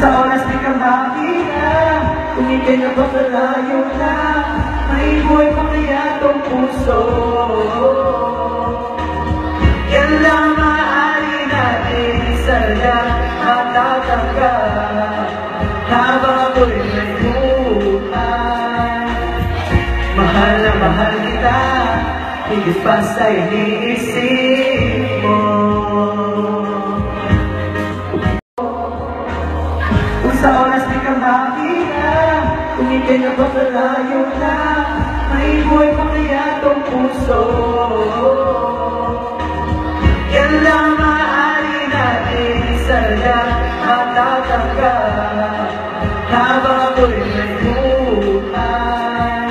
sa oras di ka makita, kung ika'y napapalayo na, may buhay pa kaya tong puso. Yan lang maaari natin sana matatanggal habang ako'y may buhay. Mahal na mahal kita, higit pa sa iniisip mo. Kung sa oras di ka makita, kung ika'y napapalayo na, may buhay pa kaya tong puso. Yan lang maaari natin sana matatanggal habang ako'y may buhay.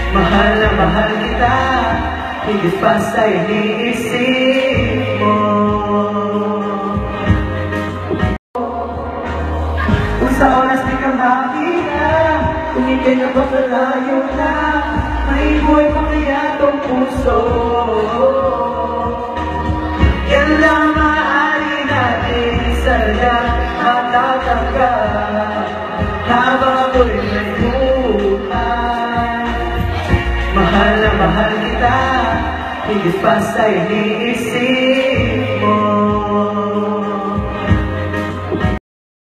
Mahal na mahal kita, higit pa sa iniisip mo. Kung sa oras di ka makita, kung ika'y napapalayo na, may buhay pa kaya tong puso. Yan lang maaari natin sana matatanggal habang ako'y may buhay. Mahal na mahal kita, higit pa sa iniisip